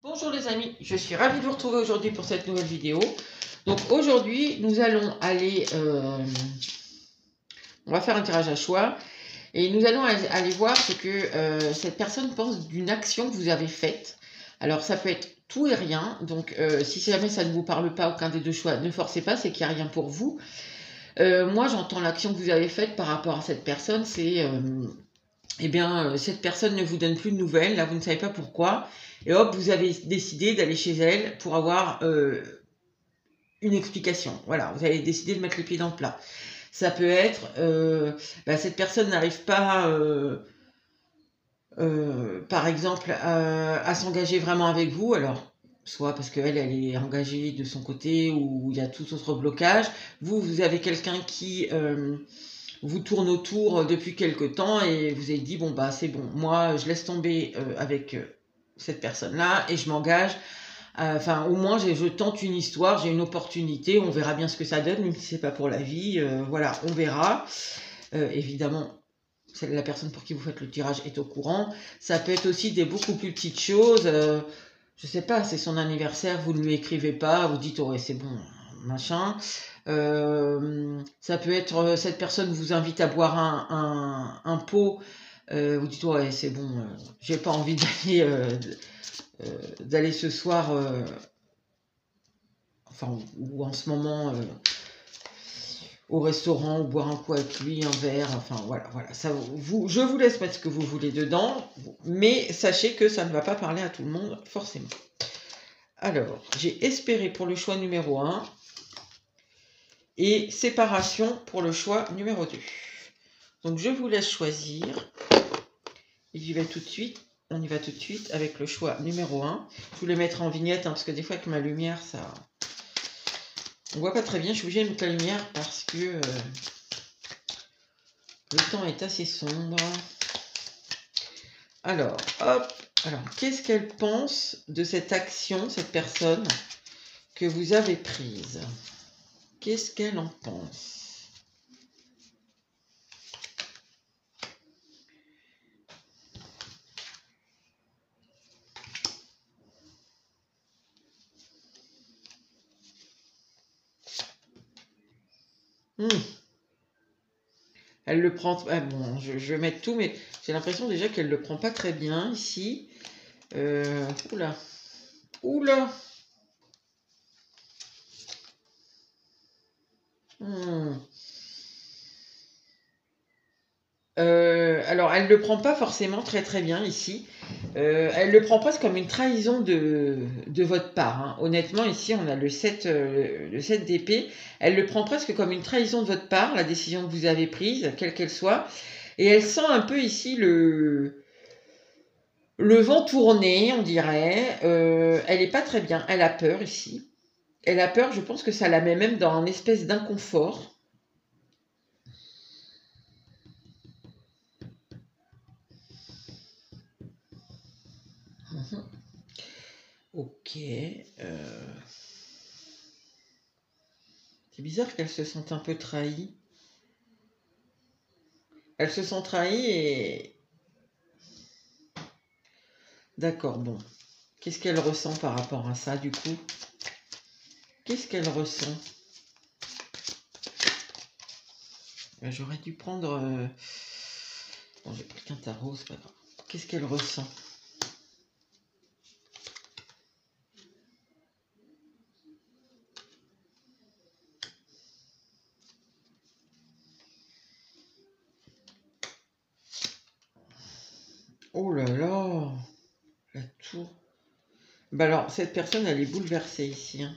Bonjour les amis, je suis ravie de vous retrouver aujourd'hui pour cette nouvelle vidéo. Donc aujourd'hui, nous allons aller, on va faire un tirage à choix et nous allons aller voir ce que cette personne pense d'une action que vous avez faite. Alors ça peut être tout et rien, donc si jamais ça ne vous parle pas, aucun des deux choix, ne forcez pas, c'est qu'il n'y a rien pour vous. Moi j'entends l'action que vous avez faite par rapport à cette personne, c'est... eh bien, cette personne ne vous donne plus de nouvelles, là vous ne savez pas pourquoi, et hop, vous avez décidé d'aller chez elle pour avoir une explication. Voilà, vous avez décidé de mettre les pieds dans le plat. Ça peut être, cette personne n'arrive pas, par exemple, à s'engager vraiment avec vous, alors soit parce qu'elle est engagée de son côté ou il y a tout autre blocage. Vous avez quelqu'un qui... vous tourne autour depuis quelque temps et vous avez dit bon bah c'est bon, moi je laisse tomber avec cette personne-là et je m'engage. Enfin au moins je tente une histoire, j'ai une opportunité, on verra bien ce que ça donne, même si c'est pas pour la vie. Voilà, on verra. Évidemment, la personne pour qui vous faites le tirage est au courant. Ça peut être aussi des beaucoup plus petites choses. Je sais pas, c'est son anniversaire, vous ne lui écrivez pas, vous dites oh ouais c'est bon, machin. Ça peut être cette personne vous invite à boire un pot, vous dites ouais c'est bon, j'ai pas envie d'aller ce soir, enfin ou en ce moment au restaurant ou boire un coup avec lui, un verre, enfin voilà, ça, je vous laisse mettre ce que vous voulez dedans, mais sachez que ça ne va pas parler à tout le monde forcément. Alors, j'ai espéré pour le choix numéro 1 et séparation pour le choix numéro 2. Donc je vous laisse choisir. Et j'y vais tout de suite. On y va tout de suite avec le choix numéro 1. Je vous le mettrai en vignette parce que des fois avec ma lumière, ça... on voit pas très bien. Je suis obligée de mettre la lumière parce que le temps est assez sombre. Alors, hop. Alors, qu'est-ce qu'elle pense de cette action, cette personne que vous avez prise? Qu'est-ce qu'elle en pense? Elle le prend... Ah bon, je vais mettre tout, mais j'ai l'impression déjà qu'elle le prend pas très bien ici. Oula. Oula. Alors, elle ne le prend pas forcément très très bien ici. Elle le prend presque comme une trahison de votre part. Hein. Honnêtement, ici, on a le 7 d'épée. Elle le prend presque comme une trahison de votre part, la décision que vous avez prise, quelle qu'elle soit. Et elle sent un peu ici le vent tourner, on dirait. Elle n'est pas très bien. Elle a peur ici. Elle a peur, je pense que ça la met même dans une espèce d'inconfort. Ok. C'est bizarre qu'elle se sente un peu trahie. Elle se sent trahie et... D'accord, bon. Qu'est-ce qu'elle ressent par rapport à ça, du coup? Qu'est-ce qu'elle ressent? J'aurais dû prendre... Bon, j'ai pris qu'un tarot, c'est pas grave. Qu'est-ce qu'elle ressent? Oh là là! La tour. Bah alors, cette personne, elle est bouleversée ici. Hein.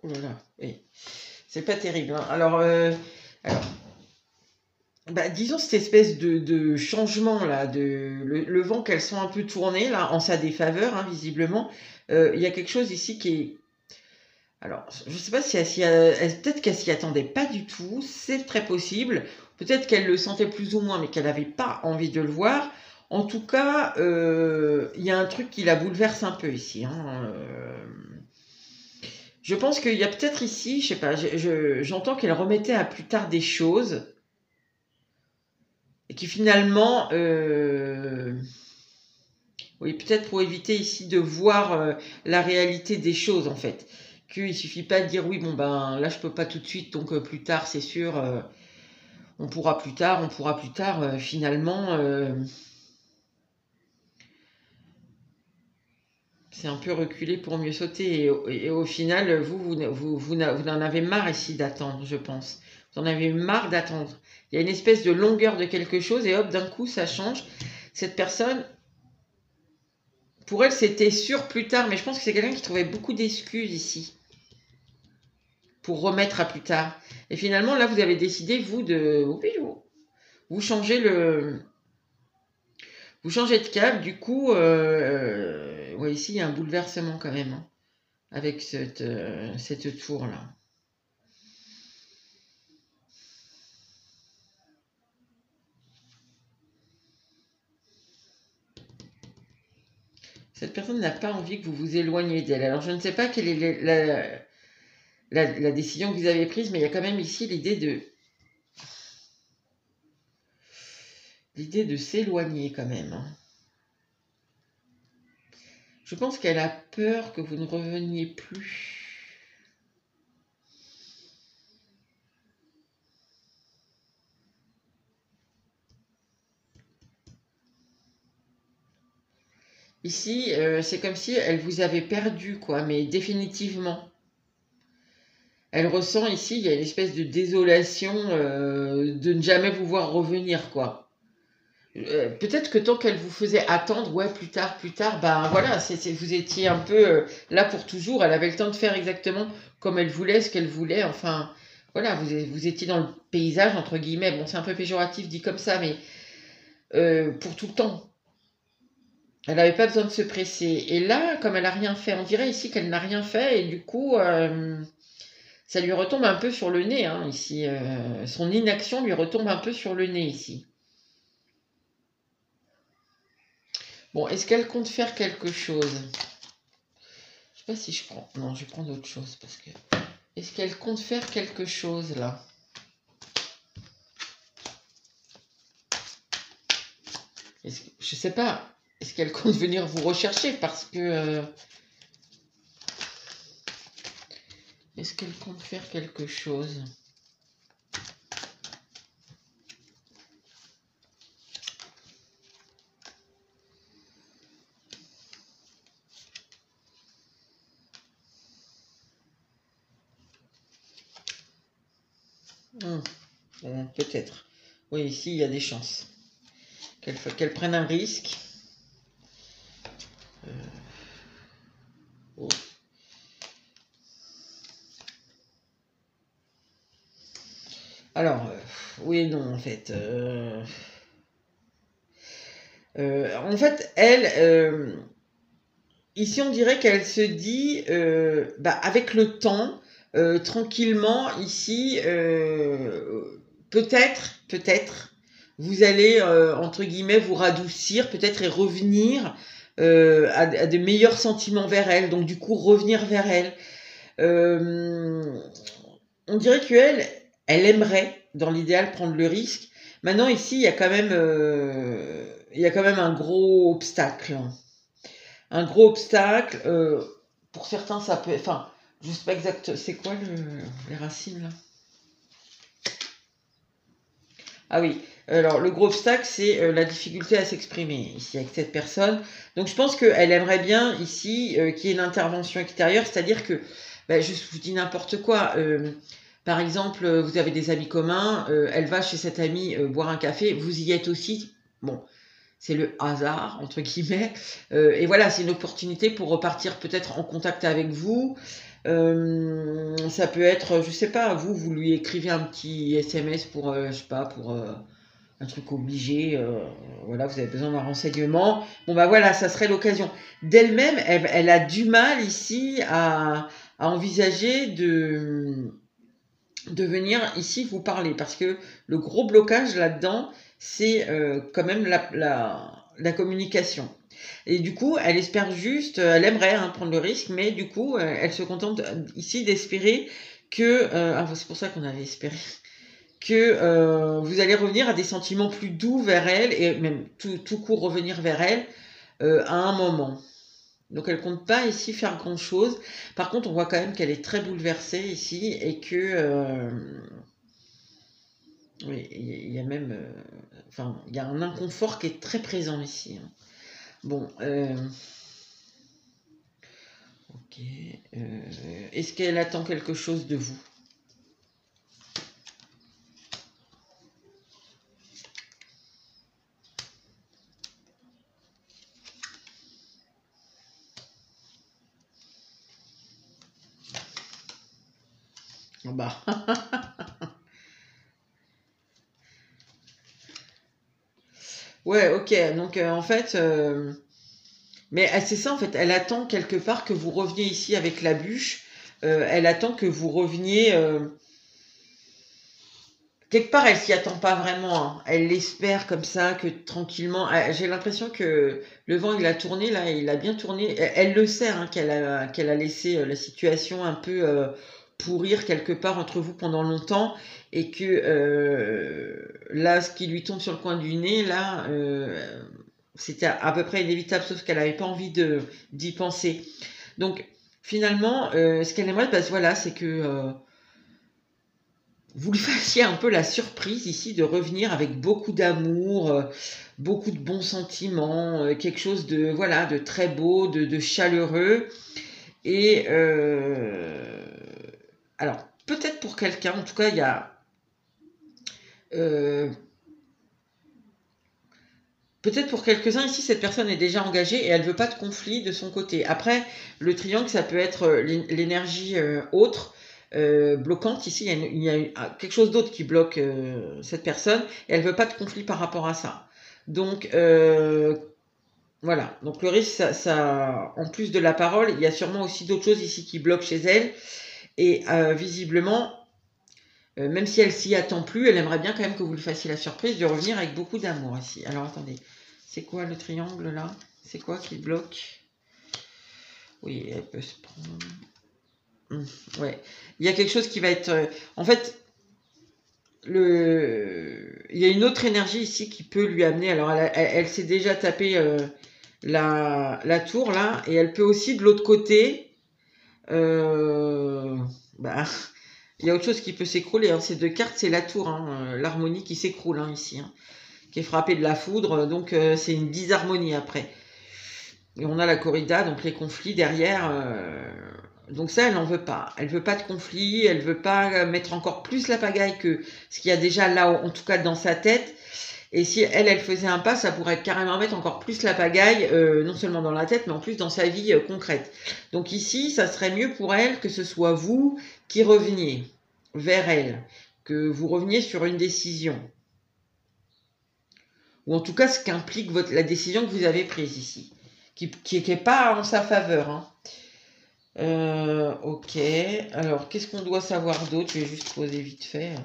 Oh là là, oui. C'est pas terrible. Hein. Alors, disons cette espèce de changement là, le vent qu'elles sont un peu tournées là en sa défaveur, hein, visiblement. Il y a quelque chose ici qui est... Alors, je ne sais pas si peut-être qu'elle s'y attendait pas du tout, c'est très possible. Peut-être qu'elle le sentait plus ou moins, mais qu'elle n'avait pas envie de le voir. En tout cas, il y a un truc qui la bouleverse un peu ici. Hein. Je pense qu'il y a peut-être ici, je sais pas, j'entends qu'elle remettait à plus tard des choses et qui finalement, oui, peut-être pour éviter ici de voir la réalité des choses en fait. Qu'il suffit pas de dire oui, bon ben là je peux pas tout de suite, donc plus tard c'est sûr, on pourra plus tard, on pourra plus tard. Finalement, c'est un peu reculer pour mieux sauter. Et au final, vous en avez marre ici d'attendre, je pense. Vous en avez marre d'attendre. Il y a une espèce de longueur de quelque chose et hop, d'un coup, ça change. Cette personne, pour elle, c'était sûr plus tard, mais je pense que c'est quelqu'un qui trouvait beaucoup d'excuses ici pour remettre à plus tard. Et finalement, là, vous avez décidé, vous, de... Vous changez le... Vous changez de cap, du coup, ouais, ici, il y a un bouleversement quand même, hein, avec cette tour-là. Cette personne n'a pas envie que vous vous éloigniez d'elle. Alors, je ne sais pas quelle est la décision que vous avez prise, mais il y a quand même ici l'idée de s'éloigner quand même, hein. Je pense qu'elle a peur que vous ne reveniez plus. Ici, c'est comme si elle vous avait perdu, quoi, mais définitivement. Elle ressent ici, il y a une espèce de désolation de ne jamais vous voir revenir, quoi. Peut-être que tant qu'elle vous faisait attendre, ouais, plus tard, ben voilà, vous étiez un peu là pour toujours. Elle avait le temps de faire exactement comme elle voulait, ce qu'elle voulait. Enfin, voilà, vous étiez dans le paysage, entre guillemets. Bon, c'est un peu péjoratif dit comme ça, mais pour tout le temps. Elle n'avait pas besoin de se presser. Et là, comme elle n'a rien fait, on dirait ici qu'elle n'a rien fait, et du coup, ça lui retombe un peu sur le nez, hein, ici. Son inaction lui retombe un peu sur le nez, ici. Bon, est-ce qu'elle compte faire quelque chose? Je sais pas si je prends... Non, je vais prendre autre chose, parce que... Est-ce qu'elle compte faire quelque chose, là? Je sais pas. Est-ce qu'elle compte venir vous rechercher? Parce que... Est-ce qu'elle compte faire quelque chose? Peut-être. Oui, ici, il y a des chances. Qu'elle prenne un risque. Oh. Alors, oui et non, en fait. En fait, elle... ici, on dirait qu'elle se dit, avec le temps, tranquillement, ici, peut-être, vous allez, entre guillemets, vous radoucir, peut-être, et revenir à de meilleurs sentiments vers elle, donc du coup, revenir vers elle. On dirait qu'elle, elle aimerait, dans l'idéal, prendre le risque. Maintenant, ici, il y a quand même un gros obstacle. Un gros obstacle. Pour certains, ça peut... Enfin, je sais pas exact. C'est quoi les racines, là? Ah oui. Alors, le gros obstacle, c'est la difficulté à s'exprimer ici avec cette personne. Donc, je pense qu'elle aimerait bien ici qu'il y ait une intervention extérieure, c'est-à-dire que, je vous dis n'importe quoi. Par exemple, vous avez des amis communs, elle va chez cette amie boire un café, vous y êtes aussi. Bon, c'est le hasard, entre guillemets. Et voilà, c'est une opportunité pour repartir peut-être en contact avec vous. Ça peut être, je sais pas, vous lui écrivez un petit SMS pour, je sais pas, pour un truc obligé. Voilà, vous avez besoin d'un renseignement. Bon, voilà, ça serait l'occasion. D'elle-même, elle a du mal ici à envisager de venir ici vous parler, parce que le gros blocage là-dedans, c'est quand même la communication. Et du coup, elle espère juste, elle aimerait hein, prendre le risque, mais du coup, elle se contente ici d'espérer que, c'est pour ça qu'on avait espéré, que vous allez revenir à des sentiments plus doux vers elle, et même tout court revenir vers elle à un moment. Donc elle compte pas ici faire grand chose. Par contre, on voit quand même qu'elle est très bouleversée ici et que oui, il y a même, enfin, il y a un inconfort qui est très présent ici. Hein. Bon, ok. Est-ce qu'elle attend quelque chose de vous? Bah. Ouais, ok. Donc en fait, mais c'est ça en fait. Elle attend quelque part que vous reveniez ici avec la bûche. Elle attend que vous reveniez. Quelque part, elle s'y attend pas vraiment. Hein. Elle l'espère comme ça, que tranquillement. J'ai l'impression que le vent il a tourné là, il a bien tourné. Elle le sait hein, qu'elle a laissé la situation un peu pourrir quelque part entre vous pendant longtemps et que là, ce qui lui tombe sur le coin du nez là. C'était à peu près inévitable, sauf qu'elle n'avait pas envie d'y penser. Donc, finalement, ce qu'elle aimerait, voilà, c'est que vous lui fassiez un peu la surprise ici de revenir avec beaucoup d'amour, beaucoup de bons sentiments, quelque chose de, voilà, de très beau, de chaleureux. Et alors, peut-être pour quelqu'un, en tout cas, il y a... peut-être pour quelques-uns ici, cette personne est déjà engagée et elle veut pas de conflit de son côté. Après, le triangle, ça peut être l'énergie autre, bloquante. Ici, il y a quelque chose d'autre qui bloque cette personne et elle veut pas de conflit par rapport à ça. Donc, voilà. Donc, le risque, en plus de la parole, il y a sûrement aussi d'autres choses ici qui bloquent chez elle. Et visiblement, même si elle s'y attend plus, elle aimerait bien quand même que vous lui fassiez la surprise de revenir avec beaucoup d'amour ici. Alors attendez, c'est quoi le triangle là? C'est quoi qui bloque? Oui, elle peut se prendre. Ouais, il y a quelque chose qui va être. En fait, il y a une autre énergie ici qui peut lui amener. Alors elle s'est déjà tapé la tour là, et elle peut aussi de l'autre côté. Bah, il y a autre chose qui peut s'écrouler. Hein. Ces deux cartes, c'est la tour, hein, l'harmonie qui s'écroule hein, ici, hein, qui est frappée de la foudre. Donc c'est une disharmonie après. Et on a la corrida, donc les conflits derrière. Donc ça, elle n'en veut pas. Elle veut pas de conflit. Elle veut pas mettre encore plus la pagaille que ce qu'il y a déjà là, en tout cas dans sa tête. Et si elle faisait un pas, ça pourrait carrément mettre encore plus la pagaille, non seulement dans la tête, mais en plus dans sa vie concrète. Donc ici, ça serait mieux pour elle que ce soit vous qui reveniez vers elle, que vous reveniez sur une décision. Ou en tout cas, ce qu'implique la décision que vous avez prise ici, qui n'est pas en sa faveur. Hein. Ok, alors qu'est-ce qu'on doit savoir d'autre? Je vais juste poser vite fait.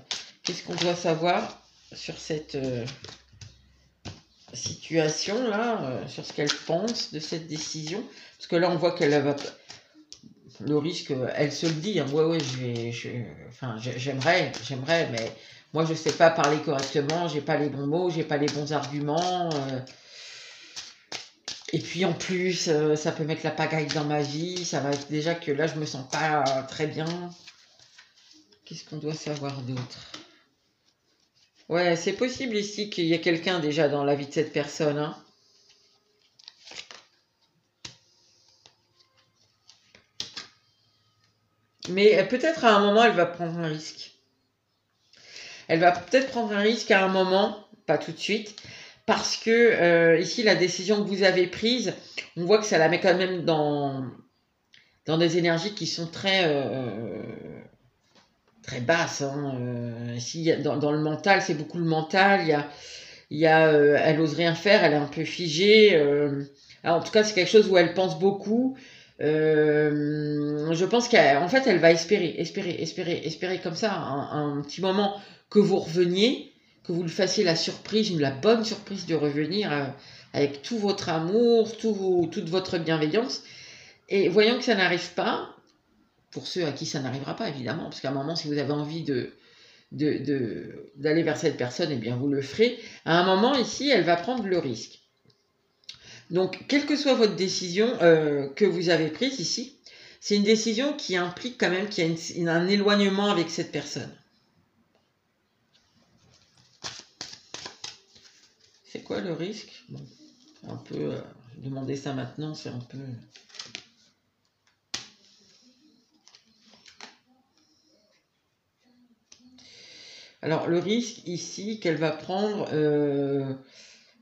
Qu'est-ce qu'on doit savoir sur cette... situation là, sur ce qu'elle pense de cette décision, parce que là on voit qu'elle va le risque, elle se le dit, hein, ouais j'aimerais, mais moi je sais pas parler correctement, j'ai pas les bons mots, j'ai pas les bons arguments, et puis en plus ça peut mettre la pagaille dans ma vie, ça va être déjà que là je me sens pas très bien. Qu'est-ce qu'on doit savoir d'autre? Ouais, c'est possible ici qu'il y ait quelqu'un déjà dans la vie de cette personne, hein. Mais peut-être à un moment, elle va prendre un risque. Elle va peut-être prendre un risque à un moment, pas tout de suite, parce que ici, la décision que vous avez prise, on voit que ça la met quand même dans des énergies qui sont très basses. Hein. Ici, dans le mental, c'est beaucoup le mental. Elle ose rien faire, elle est un peu figée. En tout cas, c'est quelque chose où elle pense beaucoup. Je pense qu'en fait, elle va espérer comme ça un petit moment que vous reveniez, que vous lui fassiez la surprise, la bonne surprise de revenir avec tout votre amour, toute votre bienveillance. Et voyant que ça n'arrive pas, pour ceux à qui ça n'arrivera pas évidemment, parce qu'à un moment, si vous avez envie d'aller vers cette personne, eh bien vous le ferez. À un moment ici, elle va prendre le risque. Donc, quelle que soit votre décision que vous avez prise ici, c'est une décision qui implique quand même qu'il y a un éloignement avec cette personne. C'est quoi le risque? Bon, un peu, demander ça maintenant, c'est un peu... Alors, le risque ici qu'elle va prendre,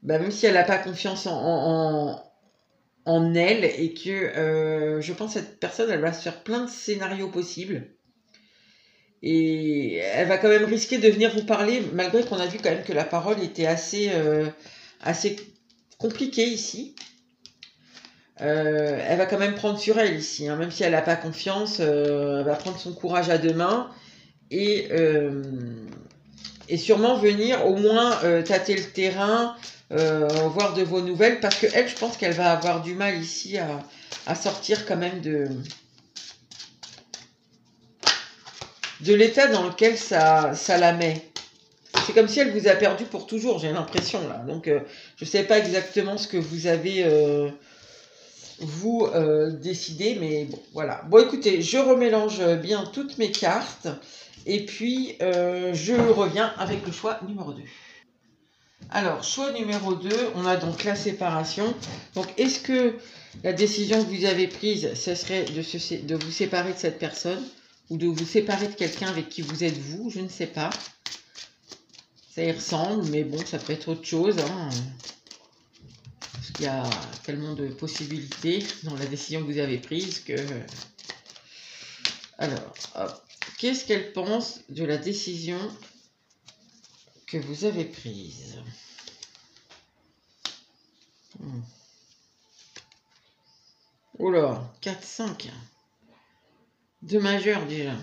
même si elle n'a pas confiance en elle, et que je pense que cette personne, elle va se faire plein de scénarios possibles. Et elle va quand même risquer de venir vous parler, malgré qu'on a vu quand même que la parole était assez compliquée ici. Elle va quand même prendre sur elle ici, hein, même si elle n'a pas confiance, elle va prendre son courage à deux mains et sûrement venir au moins tâter le terrain, voir de vos nouvelles, parce que elle, je pense qu'elle va avoir du mal ici à sortir quand même de l'état dans lequel ça la met. C'est comme si elle vous a perdu pour toujours, j'ai l'impression là. Donc je ne sais pas exactement ce que vous avez décidé, mais bon, voilà. Bon, écoutez, je remélange bien toutes mes cartes et puis je reviens avec le choix numéro 2. Alors, choix numéro 2, on a donc la séparation. Donc, est-ce que la décision que vous avez prise, ce serait de vous séparer de cette personne ou de vous séparer de quelqu'un avec qui vous êtes vous? Je ne sais pas. Ça y ressemble, mais bon, ça peut être autre chose. Hein. Parce qu'il y a tellement de possibilités dans la décision que vous avez prise que... Alors, hop. Qu'est-ce qu'elle pense de la décision que vous avez prise? Oh là, 4, 5. 2 majeurs déjà.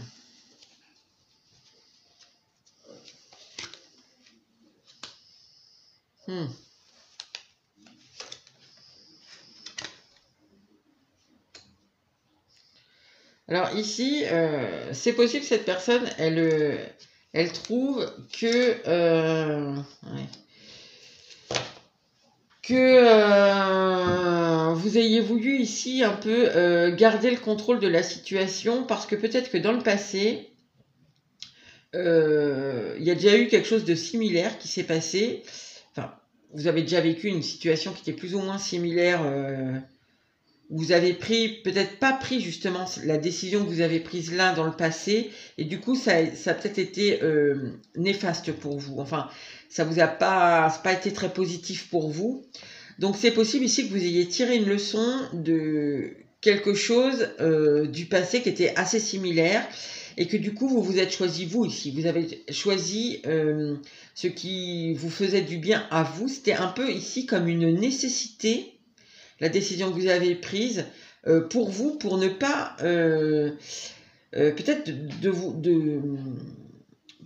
Alors ici, c'est possible que cette personne, elle trouve que... vous ayez voulu ici un peu garder le contrôle de la situation, parce que peut-être que dans le passé, il y a déjà eu quelque chose de similaire qui s'est passé. Enfin, vous avez déjà vécu une situation qui était plus ou moins similaire. Vous avez peut-être pas pris justement la décision que vous avez prise là dans le passé, et du coup ça a peut-être été néfaste pour vous. Enfin, ça vous a pas été très positif pour vous. Donc c'est possible ici que vous ayez tiré une leçon de quelque chose du passé qui était assez similaire, et que du coup vous vous êtes choisi vous ici. Vous avez choisi ce qui vous faisait du bien à vous. C'était un peu ici comme une nécessité, la décision que vous avez prise pour vous, pour ne pas peut-être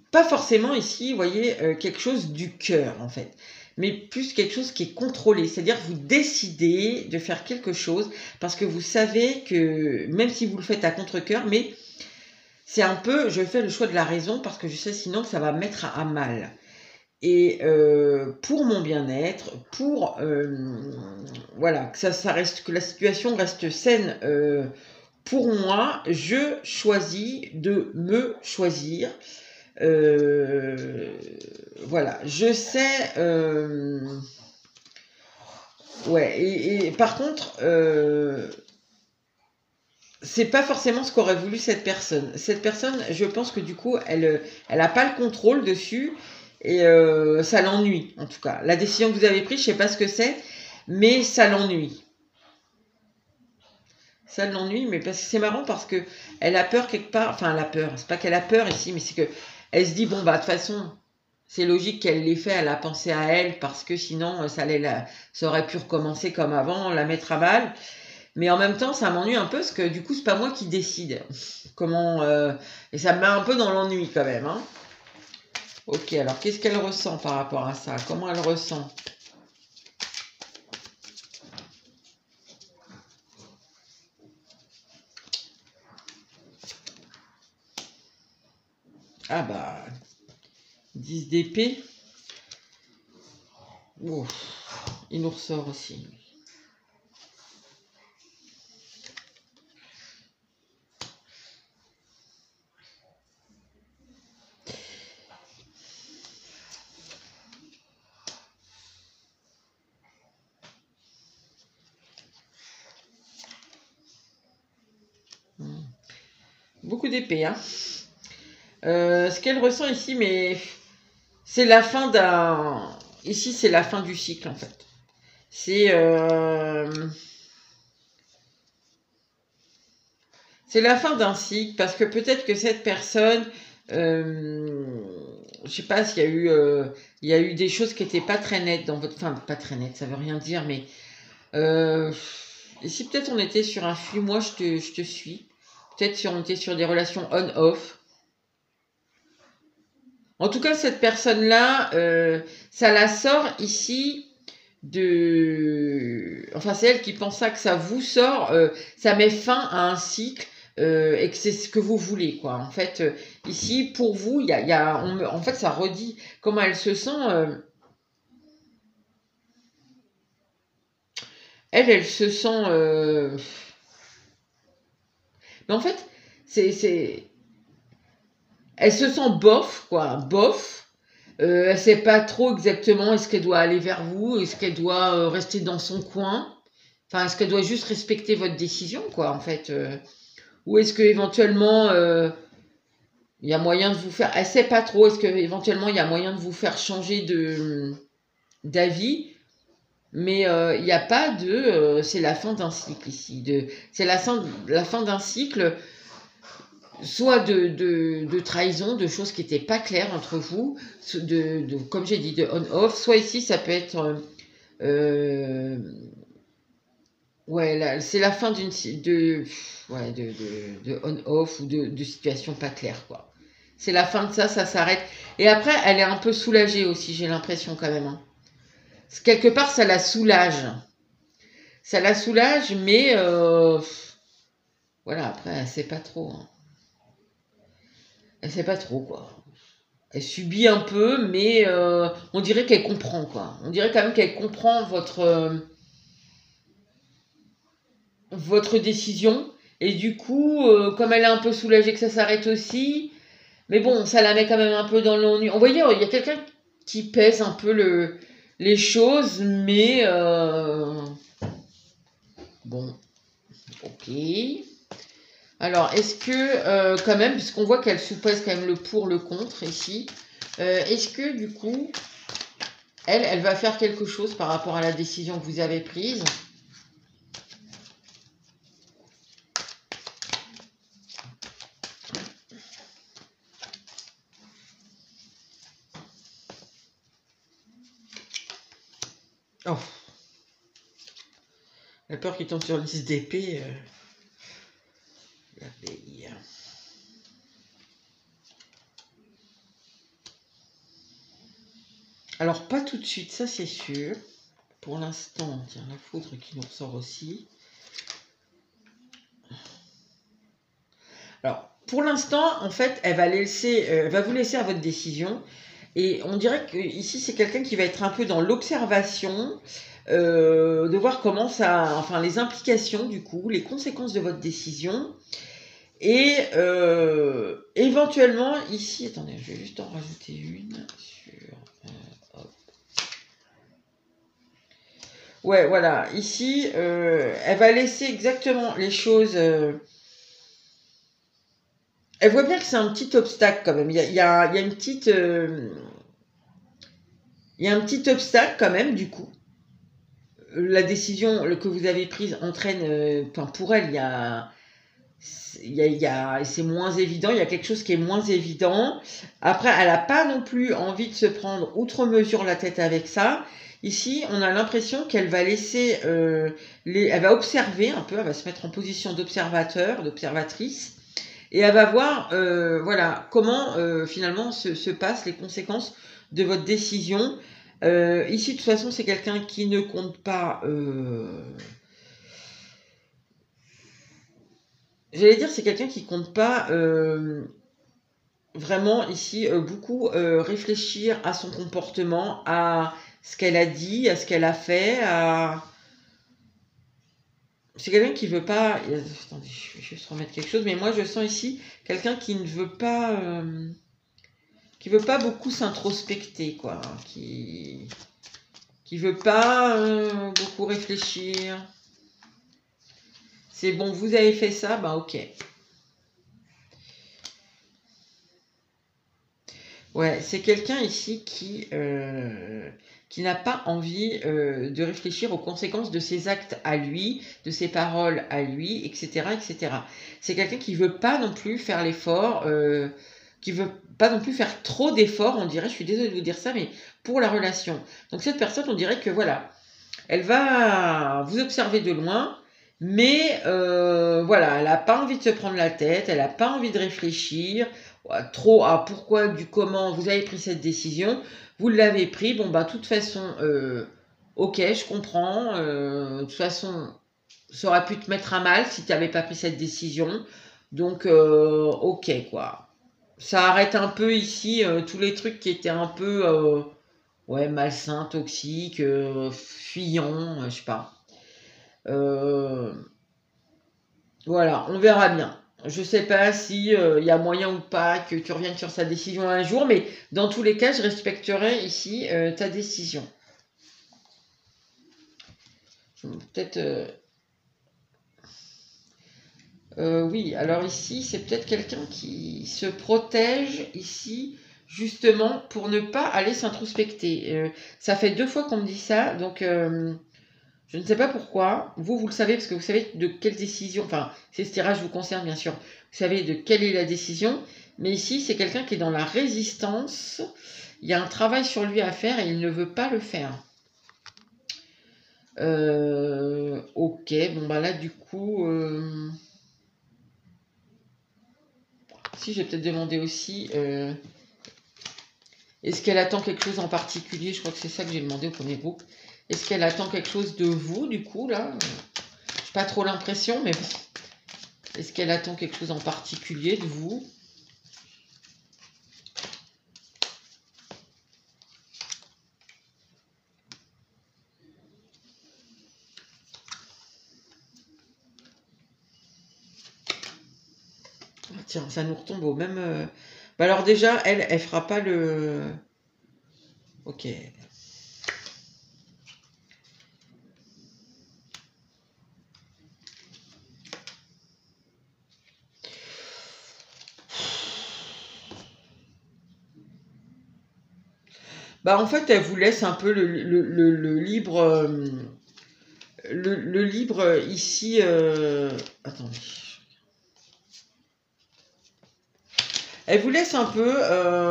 pas forcément ici, vous voyez, quelque chose du cœur en fait, mais plus quelque chose qui est contrôlé, c'est-à-dire vous décidez de faire quelque chose parce que vous savez que, même si vous le faites à contre-cœur, mais c'est un peu, je fais le choix de la raison parce que je sais sinon que ça va me mettre à mal. Et pour mon bien-être, pour voilà, que ça reste, que la situation reste saine pour moi, je choisis de me choisir. Voilà, je sais. Ouais, et par contre, c'est pas forcément ce qu'aurait voulu cette personne. Cette personne, je pense que du coup, elle n'a pas le contrôle dessus. Et ça l'ennuie, en tout cas. La décision que vous avez prise, je ne sais pas ce que c'est, mais ça l'ennuie. Ça l'ennuie, mais parce que c'est marrant, parce que elle a peur quelque part. Enfin, elle a peur. C'est pas qu'elle a peur ici, mais c'est que elle se dit, bon, bah, de toute façon, c'est logique qu'elle l'ait fait, elle a pensé à elle, parce que sinon, ça aurait pu recommencer comme avant, la mettre à mal. Mais en même temps, ça m'ennuie un peu, parce que du coup, c'est pas moi qui décide. Comment... et ça me met un peu dans l'ennui, quand même, hein. Ok, alors qu'est-ce qu'elle ressent par rapport à ça? Comment elle ressent? Ah bah, 10 d'épée. Il nous ressort aussi. Beaucoup d'épée, hein. Ce qu'elle ressent ici, mais c'est la fin d'un... Ici, c'est la fin du cycle, en fait. C'est la fin d'un cycle, parce que peut-être que cette personne... je sais pas s'il y a eu... il y a eu des choses qui n'étaient pas très nettes dans votre... Enfin, pas très nettes, ça veut rien dire, mais... ici, peut-être on était sur un flux, moi, je te suis. Peut-être on était sur des relations on-off. En tout cas, cette personne-là, ça la sort ici de... Enfin, c'est elle qui pense ça, que ça vous sort, ça met fin à un cycle et que c'est ce que vous voulez, quoi. En fait, ici, pour vous, en fait, ça redit comment elle se sent. Elle se sent... Mais en fait, elle se sent bof, quoi, bof. Elle sait pas trop exactement est-ce qu'elle doit aller vers vous, est-ce qu'elle doit rester dans son coin. Enfin, est-ce qu'elle doit juste respecter votre décision, quoi, en fait. Ou est-ce que éventuellement il y a moyen de vous faire. Elle sait pas trop. Est-ce que éventuellement il y a moyen de vous faire changer d'avis. Mais il n'y a pas de. C'est la fin d'un cycle ici. C'est la fin d'un cycle. Soit de trahison, de choses qui n'étaient pas claires entre vous, comme j'ai dit, de on-off, soit ici ça peut être ouais, c'est la fin de on-off ou de situation pas claire, quoi. C'est la fin de ça, ça s'arrête. Et après, elle est un peu soulagée aussi, j'ai l'impression quand même, hein. Quelque part, ça la soulage. Ça la soulage, mais voilà, après, elle sait pas trop, hein. Elle sait pas trop, quoi. Elle subit un peu, mais on dirait qu'elle comprend, quoi. On dirait quand même qu'elle comprend votre décision. Et du coup, comme elle est un peu soulagée que ça s'arrête aussi, mais bon, ça la met quand même un peu dans l'ennui. On voyait, il y a quelqu'un qui pèse un peu les choses, mais bon, ok. Alors, est-ce que, quand même, puisqu'on voit qu'elle sous-pèse quand même le pour, le contre ici, est-ce que du coup, elle va faire quelque chose par rapport à la décision que vous avez prise? Oh, la peur qu'il tombe sur 10 d'épée. L'abeille. Alors, pas tout de suite, ça c'est sûr. Pour l'instant, tiens, la foudre qui nous ressort aussi. Alors, pour l'instant, en fait, elle va vous laisser à votre décision. Et on dirait que ici, c'est quelqu'un qui va être un peu dans l'observation, de voir comment ça, enfin, les implications du coup, les conséquences de votre décision. Et éventuellement, ici, attendez, je vais juste en rajouter une sur. Hop. Ouais, voilà, ici, elle va laisser exactement les choses. Elle voit bien que c'est un petit obstacle quand même. Il y a une petite. Il y a un petit obstacle quand même, du coup. La décision que vous avez prise entraîne. Enfin, pour elle, c'est moins évident. Il y a quelque chose qui est moins évident. Après, elle n'a pas non plus envie de se prendre outre mesure la tête avec ça. Ici, on a l'impression qu'elle va laisser. Elle va observer un peu. Elle va se mettre en position d'observateur, d'observatrice. Et elle va voir voilà, comment finalement se passent les conséquences de votre décision. Ici, de toute façon, c'est quelqu'un qui ne compte pas... J'allais dire, c'est quelqu'un qui compte pas vraiment ici beaucoup réfléchir à son comportement, à ce qu'elle a dit, à ce qu'elle a fait, à... C'est quelqu'un qui veut pas... Attendez, je vais juste remettre quelque chose, mais moi je sens ici quelqu'un qui ne veut pas... qui veut pas beaucoup s'introspecter, quoi. Qui veut pas beaucoup réfléchir. C'est bon, vous avez fait ça, bah ok. Ouais, c'est quelqu'un ici qui n'a pas envie de réfléchir aux conséquences de ses actes à lui, de ses paroles à lui, etc., etc. C'est quelqu'un qui veut pas non plus faire l'effort, qui veut pas non plus faire trop d'efforts, on dirait, je suis désolée de vous dire ça, mais pour la relation. Donc cette personne, on dirait que voilà, elle va vous observer de loin, mais voilà, elle n'a pas envie de se prendre la tête, elle n'a pas envie de réfléchir trop à pourquoi, du comment vous avez pris cette décision. Vous l'avez pris, bon bah de toute façon, ok, je comprends. De toute façon, ça aurait pu te mettre à mal si tu n'avais pas pris cette décision. Donc, ok quoi. Ça arrête un peu ici tous les trucs qui étaient un peu ouais, malsains, toxiques, fuyants, je sais pas. Voilà, on verra bien. Je sais pas si y a moyen ou pas que tu reviennes sur sa décision un jour, mais dans tous les cas, je respecterai ici ta décision. Peut-être... oui, alors ici, c'est peut-être quelqu'un qui se protège ici, justement, pour ne pas aller s'introspecter. Ça fait 2 fois qu'on me dit ça, donc je ne sais pas pourquoi. Vous le savez, parce que vous savez de quelle décision, enfin, ces tirages vous concernent bien sûr, vous savez de quelle est la décision, mais ici, c'est quelqu'un qui est dans la résistance, il y a un travail sur lui à faire et il ne veut pas le faire. Ok, bon bah là, du coup... Si, j'ai peut-être demandé aussi, est-ce qu'elle attend quelque chose en particulier? Je crois que c'est ça que j'ai demandé au premier groupe. Est-ce qu'elle attend quelque chose de vous, du coup, là? J'ai pas trop l'impression, mais bon. Est-ce qu'elle attend quelque chose en particulier de vous? Ah, tiens, ça nous retombe au même... Bah alors déjà, elle fera pas le... Ok. Bah en fait, elle vous laisse un peu le libre... le libre ici... Attendez. Elle vous laisse un peu,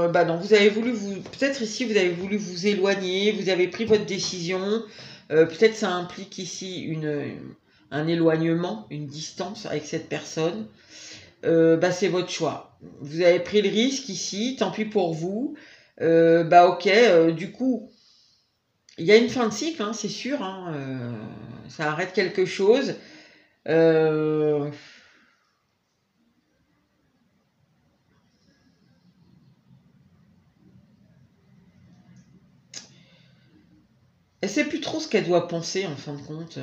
bah non, vous avez voulu vous, peut-être ici vous avez voulu vous éloigner, vous avez pris votre décision, peut-être ça implique ici un éloignement, une distance avec cette personne, bah c'est votre choix. Vous avez pris le risque ici, tant pis pour vous, bah ok, du coup, il y a une fin de cycle, hein, c'est sûr, hein, ça arrête quelque chose. Euh, Elle sait plus trop ce qu'elle doit penser en fin de compte.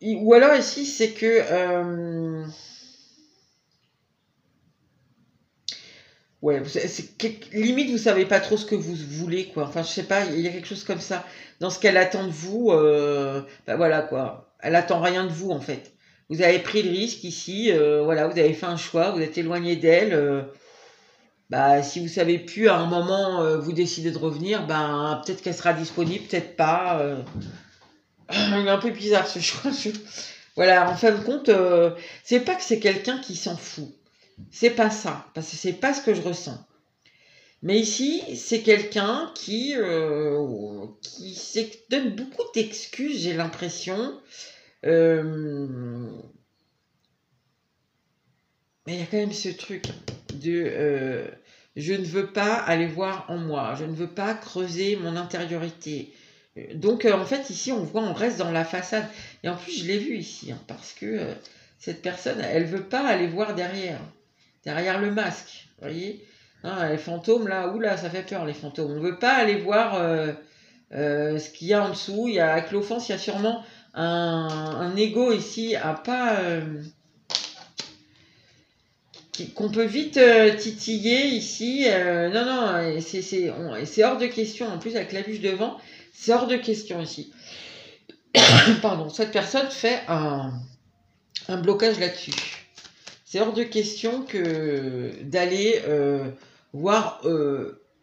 Ou alors ici, c'est que ouais, limite vous savez pas trop ce que vous voulez quoi. Enfin, je sais pas, il y a quelque chose comme ça dans ce qu'elle attend de vous. Bah voilà quoi. Elle attend rien de vous en fait. Vous avez pris le risque ici. Voilà, vous avez fait un choix. Vous êtes éloigné d'elle. Bah si vous savez plus à un moment vous décidez de revenir, ben peut-être qu'elle sera disponible, peut-être pas. Il est un peu bizarre ce choix. Voilà, en fin de compte, c'est pas que c'est quelqu'un qui s'en fout. C'est pas ça, parce que c'est pas ce que je ressens. Mais ici, c'est quelqu'un qui donne beaucoup d'excuses, j'ai l'impression. Euh, Mais il y a quand même ce truc de je ne veux pas aller voir en moi, je ne veux pas creuser mon intériorité. Donc en fait ici on voit, on reste dans la façade. Et en plus je l'ai vu ici, hein, parce que cette personne, elle veut pas aller voir derrière le masque. Vous voyez, hein, les fantômes là, oula, ça fait peur les fantômes. On veut pas aller voir ce qu'il y a en dessous. Il y a, avec l'offense, il y a sûrement un ego ici à pas... qu'on peut vite titiller ici. Non, non, c'est hors de question. En plus, avec la bûche devant, c'est hors de question ici. Pardon, cette personne fait un blocage là-dessus. C'est hors de question que d'aller voir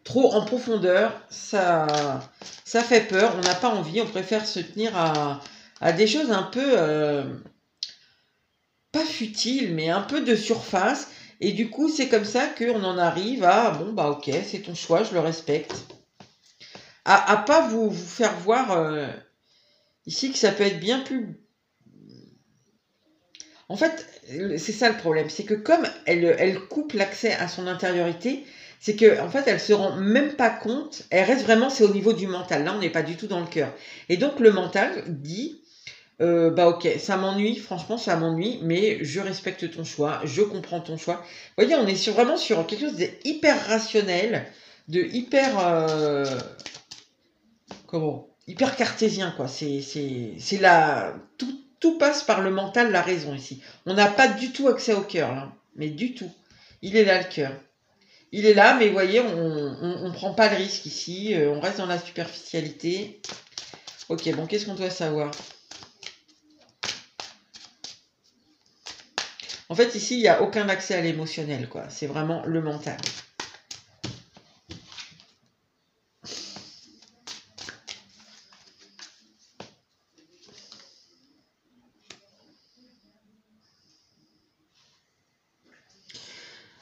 trop en profondeur. Ça fait peur. On n'a pas envie. On préfère se tenir à des choses un peu... pas futiles, mais un peu de surface. Et du coup, c'est comme ça qu'on en arrive à, bon, bah ok, c'est ton choix, je le respecte. À pas vous faire voir ici que ça peut être bien plus... En fait, c'est ça le problème, c'est que comme elle coupe l'accès à son intériorité, c'est que en fait, elle se rend même pas compte, elle reste vraiment, c'est au niveau du mental. Là, on n'est pas du tout dans le cœur. Et donc, le mental dit... bah ok, ça m'ennuie, franchement ça m'ennuie, mais je respecte ton choix, je comprends ton choix. Vous voyez, on est vraiment sur quelque chose de hyper rationnel, de hyper... comment? Hyper cartésien, quoi. C'est la... Tout passe par le mental, la raison ici. On n'a pas du tout accès au cœur, là, mais du tout. Il est là, le cœur. Il est là, mais vous voyez, on prend pas le risque ici, on reste dans la superficialité. Ok, bon, qu'est-ce qu'on doit savoir? En fait, ici, il n'y a aucun accès à l'émotionnel, quoi. C'est vraiment le mental.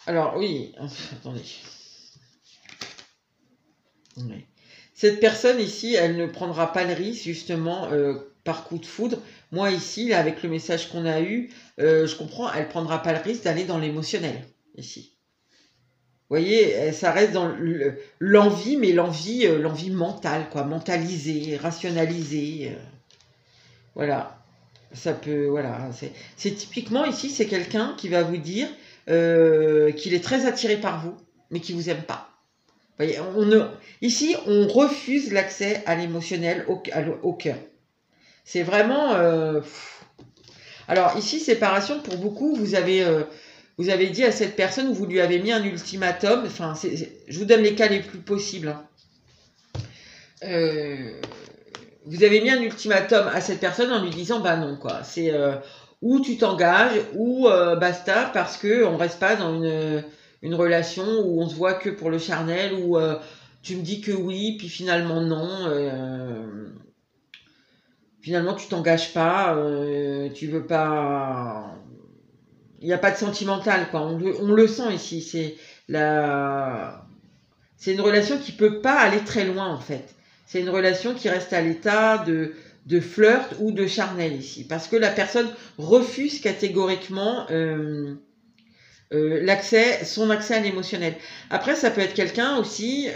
Alors, oui, attendez. Oui. Cette personne ici, elle ne prendra pas le risque, justement, par coup de foudre. Moi, ici, là, avec le message qu'on a eu, je comprends, elle ne prendra pas le risque d'aller dans l'émotionnel, ici. Vous voyez, ça reste dans l'envie, mais l'envie mentale, quoi, mentalisée, rationalisée. Voilà. Ça peut, voilà. C'est typiquement ici, c'est quelqu'un qui va vous dire qu'il est très attiré par vous, mais qui vous aime pas. Vous voyez, ici, on refuse l'accès à l'émotionnel, au cœur. C'est vraiment... Alors ici, séparation, pour beaucoup, vous avez dit à cette personne, vous lui avez mis un ultimatum. Enfin, je vous donne les cas les plus possibles. Hein. Vous avez mis un ultimatum à cette personne en lui disant, bah non, quoi. C'est ou tu t'engages, ou basta, parce que on reste pas dans une relation où on se voit que pour le charnel, où tu me dis que oui, puis finalement non. Finalement, tu t'engages pas, tu veux pas... Il n'y a pas de sentimental, quoi. On le sent ici. C'est une relation qui peut pas aller très loin, en fait. C'est une relation qui reste à l'état de flirt ou de charnel ici. Parce que la personne refuse catégoriquement son accès à l'émotionnel. Après, ça peut être quelqu'un aussi...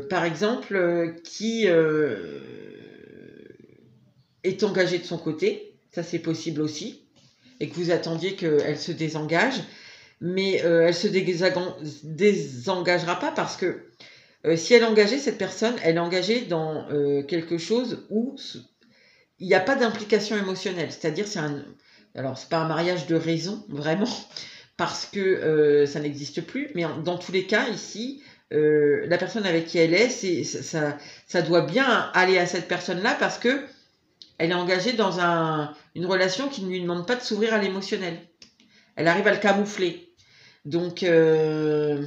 par exemple, qui est engagé de son côté, ça c'est possible aussi, et que vous attendiez qu'elle se désengage, mais elle se désengagera pas parce que si elle est engagée, cette personne, elle est engagée dans quelque chose où il n'y a pas d'implication émotionnelle, c'est-à-dire alors c'est pas un mariage de raison, vraiment, parce que ça n'existe plus, mais dans tous les cas ici, la personne avec qui elle est, ça doit bien aller à cette personne-là parce que elle est engagée dans une relation qui ne lui demande pas de s'ouvrir à l'émotionnel. Elle arrive à le camoufler. Donc, ce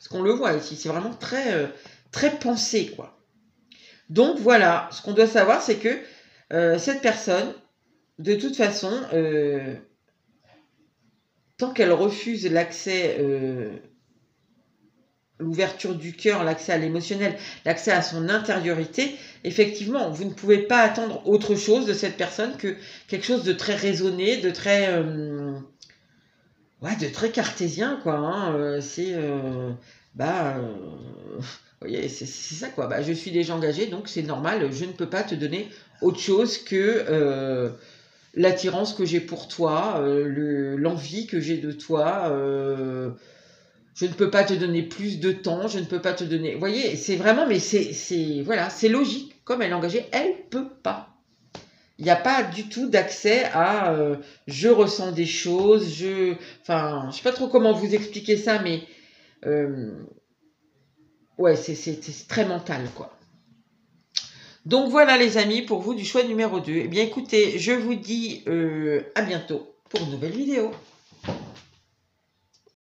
qu'on le voit ici, c'est vraiment très, très pensé, quoi. Donc voilà, ce qu'on doit savoir, c'est que cette personne, de toute façon, tant qu'elle refuse l'accès l'ouverture du cœur, l'accès à l'émotionnel, l'accès à son intériorité, effectivement, vous ne pouvez pas attendre autre chose de cette personne que quelque chose de très raisonné, de très, ouais, de très cartésien, quoi. Hein. Bah, vous voyez, c'est ça, quoi. Bah, je suis déjà engagée, donc c'est normal, je ne peux pas te donner autre chose que l'attirance que j'ai pour toi, l'envie que j'ai de toi. Je ne peux pas te donner plus de temps, je ne peux pas te donner. Vous voyez, c'est vraiment, mais voilà, c'est logique. Comme elle est engagée, elle peut pas. Il n'y a pas du tout d'accès à je ressens des choses, enfin, je sais pas trop comment vous expliquer ça, mais ouais, c'est très mental, quoi. Donc voilà les amis, pour vous du choix numéro 2. Eh bien écoutez, je vous dis à bientôt pour une nouvelle vidéo.